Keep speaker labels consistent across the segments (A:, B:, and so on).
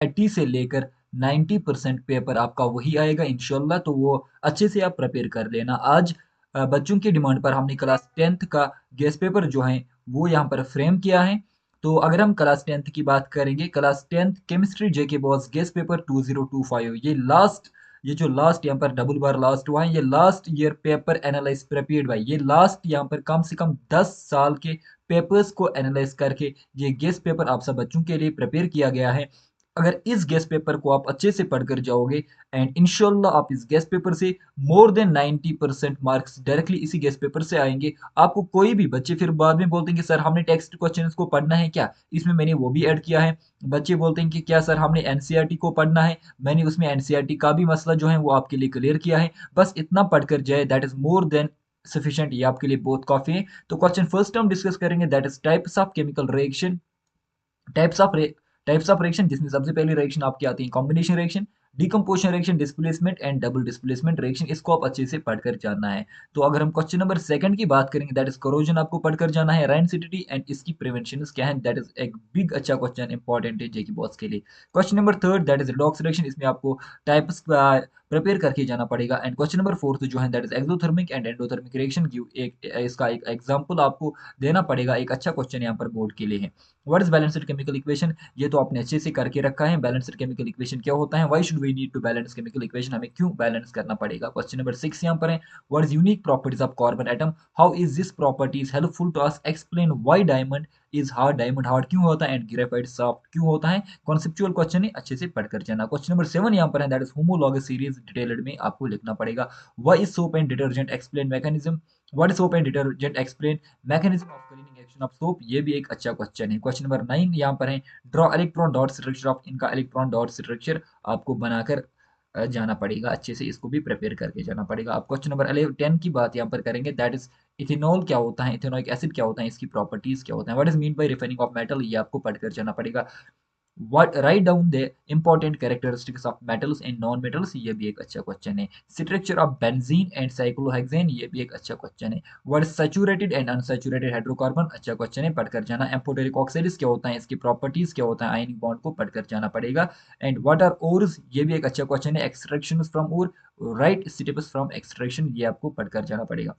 A: 80 से लेकर 90% पेपर आपका वही आएगा इंशाल्लाह। तो वो अच्छे से आप प्रिपेयर कर लेना। आज बच्चों की डिमांड पर हमने क्लास 10th का गेस्ट पेपर जो है वो यहाँ पर फ्रेम किया है। तो अगर हम क्लास 10th की बात करेंगे, क्लास 10th केमिस्ट्री जेके बॉस गेस्ट पेपर 2025, ये जो लास्ट यहाँ पर डबल बार लास्ट हुआ है, ये last year paper analyse prepared by, ये लास्ट यहाँ पर कम से कम 10 साल के पेपर्स को एनालाइज करके ये गेस्ट पेपर आप सब बच्चों के लिए प्रिपेयर किया गया है। अगर इस गेस्ट पेपर को आप अच्छे से पढ़कर जाओगे एंड इंशाल्लाह आप इस गेस्ट पेपर से मोर देन 90% मार्क्स डायरेक्टली इसी गेस्ट पेपर से आएंगे। आपको कोई भी बच्चे फिर बाद में बोलते हैं कि सर हमने टेक्स्ट क्वेश्चंस को पढ़ना है क्या, इसमें मैंने वो भी ऐड किया है। बच्चे बोलते हैं कि क्या सर हमने एनसीईआरटी को पढ़ना है, मैंने उसमें एनसीईआरटी का भी मसला जो है वो आपके लिए क्लियर किया है। बस इतना पढ़कर जाए, that is more than sufficient, ये आपके लिए बहुत काफी है। तो क्वेश्चन फर्स्ट हम डिस्कस करेंगे, that is types of chemical reaction. Types of types of reaction, जिसमें सबसे पहली रिएक्शन आपकी आती है combination reaction, decomposition reaction, displacement and double displacement reaction. इसको आप अच्छे से पढ़कर जाना है। तो अगर हम क्वेश्चन नंबर सेकंड की बात करेंगे, दैट इज करोजन, आपको पढ़कर जाना है रेनसिडिटी एंड इसकी प्रिवेंशन क्या है। दैट इज एक बिग अच्छा क्वेश्चन, इंपॉर्टेंट है जेकी बॉस के लिए। Question number third, that is redox reaction, इसमें आपको टाइप्स प्रिपेयर करके जाना पड़ेगा। एंड क्वेश्चन नंबर फोर्थ जो है that is exothermic and endothermic reaction, एक इसका एक एग्जांपल आपको देना पड़ेगा। एक अच्छा क्वेश्चन यहाँ पर बोर्ड के लिए है। What is balanced chemical equation, ये तो आपने अच्छे से करके रखा है। बैलेंस्ड केमिकल इक्वेशन क्या होता है, why should we need to balance chemical equation, हमें क्यों बैलेंस करना पड़ेगा। क्वेश्चन नंबर 6 यहाँ पर है, what is unique properties of carbon atom, how is this properties helpful to us, explain why diamond is hard, diamond hard क्यों होता है एंड ग्रेफाइट सॉफ्ट क्यों होता है। कॉन्सेप्चुअल क्वेश्चन है, अच्छे से पढ़कर जाना। क्वेश्चन नंबर 7 यहाँ पर है, that is homologous series, detailed में आपको लिखना पड़ेगा। Why is soap and detergent, explain mechanism, what is soap and detergent, explain mechanism of cleaning action of soap, ये भी एक अच्छा क्वेश्चन है। क्वेश्चन नंबर 9 यहाँ पर है, draw electron dot structure of, इनका इलेक्ट्रॉन डॉट स्ट्रक्चर आपको बनाकर जाना पड़ेगा, अच्छे से इसको भी प्रिपेयर करके जाना पड़ेगा। आप क्वेश्चन नंबर 11 10 की बात यहाँ पर करेंगे, दैट इज इथेनॉल क्या होता है, इथेनॉइक एसिड क्या होता है, इसकी प्रॉपर्टीज क्या होता है। What is mean by refining of metal, ये आपको पढ़कर जाना पड़ेगा। What write down the important characteristics of metals and non metals, ये भी एक अच्छा क्वेश्चन है। Structure of benzene and cyclohexane, ये भी एक अच्छा क्वेश्चन है। What is saturated and unsaturated hydrocarbon, अच्छा क्वेश्चन है, पढ़कर जाना। एम्फोटेरिक ऑक्साइड्स क्या होता है, इसकी प्रॉपर्टीज क्या होता है, आयनिक बॉन्ड को पढ़कर जाना पड़ेगा। एंड व्हाट आर ओर्स, ये भी एक अच्छा क्वेश्चन है। Extraction from ore, right steps from extraction, ये आपको पढ़कर जाना पड़ेगा।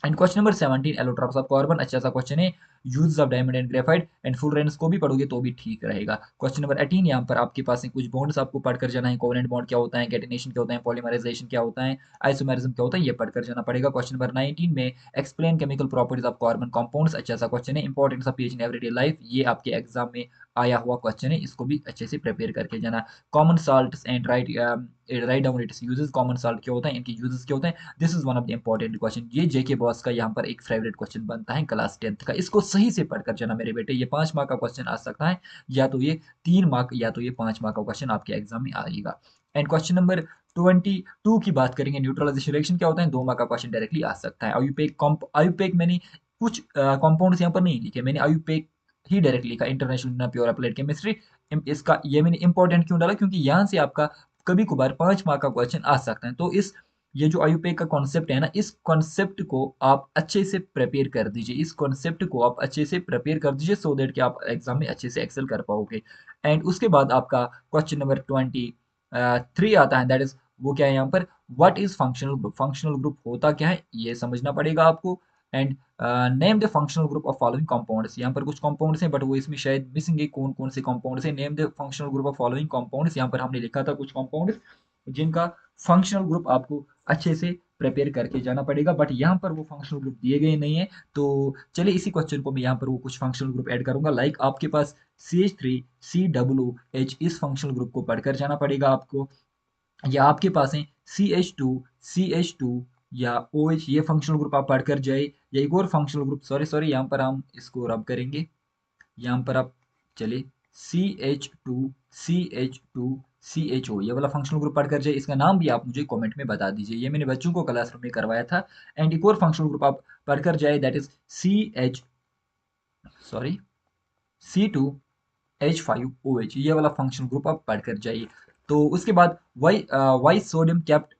A: And question number 17, allotropes of carbon, अच्छा सा क्वेश्चन है। Use of diamond and graphite and full range को भी पढ़ोगे तो भी ठीक रहेगा। क्वेश्चन नंबर 18 यहाँ पर आपके पास है, कुछ बॉन्ड्स आपको पढ़कर जाना है। कोवेलेंट बॉन्ड क्या होता है, कैटिनेशन क्या होता है, पॉलीमराइजेशन क्या होता है, आइसोमेरिज्म क्या होता है, ये पढ़कर जाना पड़ेगा। क्वेश्चन नंबर 19 में explain chemical properties of carbon compounds, अच्छा सा क्वेश्चन है। Importance of pH in everyday life, ये आपके एग्जाम में आया हुआ क्वेश्चन है, इसको भी अच्छे से प्रिपेयर करके जाना। Common salts and write down it's uses, common salt क्या होता है, इनके यूजेस क्या होते हैं। This is one of the important question, ये जेके बॉस का यहाँ पर एक फेवरेट क्वेश्चन बनता है क्लास 10th का। इसको सही से पढ़कर जाना मेरे बेटे, ये 5 मार्क का क्वेश्चन आ सकता है, या तो ये 3 मार्क या तो ये 5 मार्क का क्वेश्चन आपके एग्जाम में आएगा। एंड क्वेश्चन नंबर 22 की बात करेंगे, न्यूट्रलाइजेशन रिएक्शन क्या होता है, 2 मार्क का क्वेश्चन डायरेक्टली आ सकता है। आयुपेक मैंने कुछ कंपाउंड्स यहाँ पर नहीं लिखे, मैंने आयुपेक ही डायरेक्ट लिखा, इंटरनेशनल प्योर अप्लाइड केमिस्ट्री। इसका ये मैंने इंपॉर्टेंट क्यों डाला, क्योंकि यहाँ से आपका कभी कभार 5 मार्क का क्वेश्चन आ सकता है। तो इस ये जो आयुपेक का कॉन्सेप्ट है ना, इस कॉन्सेप्ट को आप अच्छे से प्रिपेयर कर दीजिए, इस कॉन्सेप्ट को आप अच्छे से प्रिपेयर कर दीजिए, सो दैट कि आप एग्जाम में अच्छे से एक्सेल कर पाओगे। एंड उसके बाद आपका क्वेश्चन नंबर 23 आता है, दैट इज वो क्या है यहाँ पर, what is functional group, functional group होता क्या है, ये समझना पड़ेगा आपको। And name the functional group of following compounds, यहाँ पर कुछ कंपाउंड्स हैं बट वो इसमें शायद मिसिंग है, कौन कौन से कंपाउंड्स हैं। Name the functional group of following compounds, यहाँ पर हमने लिखा था कुछ कंपाउंड्स जिनका फंक्शनल ग्रुप आपको अच्छे से प्रिपेयर करके जाना पड़ेगा, बट यहाँ पर वो फंक्शनल ग्रुप दिए गए नहीं है। तो चलिए इसी क्वेश्चन को मैं यहाँ पर वो कुछ फंक्शनल ग्रुप ऐड करूंगा, लाइक आपके पास CH3COOH, इस फंक्शनल ग्रुप को पढ़कर जाना पड़ेगा आपको। या आपके पास है CH2CH2 या OH, ये फंक्शनल ग्रुप आप पढ़कर जाए। या एक और फंक्शनल ग्रुप, सॉरी सॉरी यहाँ पर हम इसको रब करेंगे, यहाँ पर आप चलिए CH2CH2CHO, ये वाला फंक्शनल ग्रुप पढ़कर जाए। इसका नाम भी आप मुझे कमेंट में बता दीजिए, ये मैंने बच्चों को क्लासरूम में करवाया था। एंड एक और फंक्शनल ग्रुप आप पढ़कर जाए, दैट इज सॉरी C2H5OH, ये वाला फंक्शनल ग्रुप आप पढ़कर जाइए। तो उसके बाद वाई सोडियम कैप्ट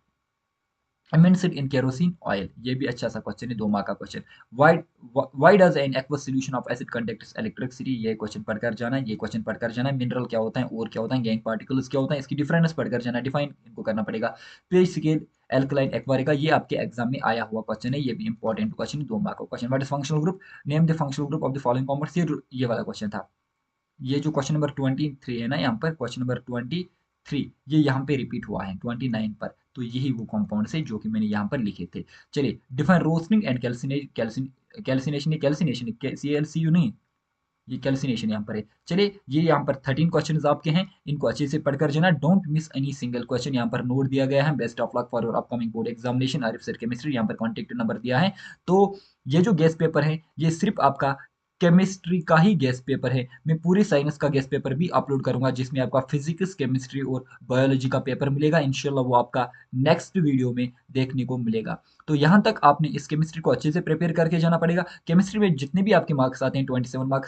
A: इमेंसिड इन केरोसिन ऑयल, ये भी अच्छा सा क्वेश्चन है, 2 मार्क का question. Why why does an aqueous solution of acid conducts electricity, ये क्वेश्चन पढ़कर जाना है, ये क्वेश्चन पढ़कर जाना है। मिनरल क्या होता है, और क्या होता है, गैंग पार्टिकल्स क्या होता है, इसकी डिफरेंस पढ़कर जाना है, डिफाइन इनको करना पड़ेगा। पेज स्केल एल्कलाइन एक्वारिका, ये आपके एग्जाम में आया हुआ क्वेश्चन है, ये भी इंपॉर्टेंट क्वेश्चन, 2 मार्क का question. What is functional group, name the functional group of the following compounds, ये वाला क्वेश्चन था। ये जो क्वेश्चन नंबर 23 है ना, यहाँ पर क्वेश्चन नंबर 23 ये यहाँ पे रिपीट हुआ है 29 पर, तो यही वो कंपाउंड्स है जो कि मैंने यहाँ पर लिखे थे। चलिए, define roasting and calcination, calcination CaLCu नहीं, ये कैल्सिनेशन यहाँ पर है। चलिए, ये यहाँ पर 13 क्वेश्चन आपके हैं, इनको अच्छे से पढ़कर जाना, don't miss any single question. यहाँ पर नोट दिया गया है, best of luck for your upcoming board examination, Arif sir chemistry, यहाँ पर कॉन्टेक्ट नंबर दिया है। तो ये जो गेस्ट पेपर है, ये सिर्फ आपका केमिस्ट्री का ही गेस्ट पेपर है। मैं पूरी साइंस का गेस्ट पेपर भी अपलोड करूंगा, जिसमें आपका फिजिक्स, केमिस्ट्री और बायोलॉजी का पेपर मिलेगा। इंशाल्लाह वो आपका नेक्स्ट वीडियो में देखने को मिलेगा। तो यहाँ तक आपने इस केमिस्ट्री को अच्छे से प्रिपेयर करके जाना पड़ेगा। केमिस्ट्री में जितने भी आपके मार्क्स आते हैं 27 मार्क्स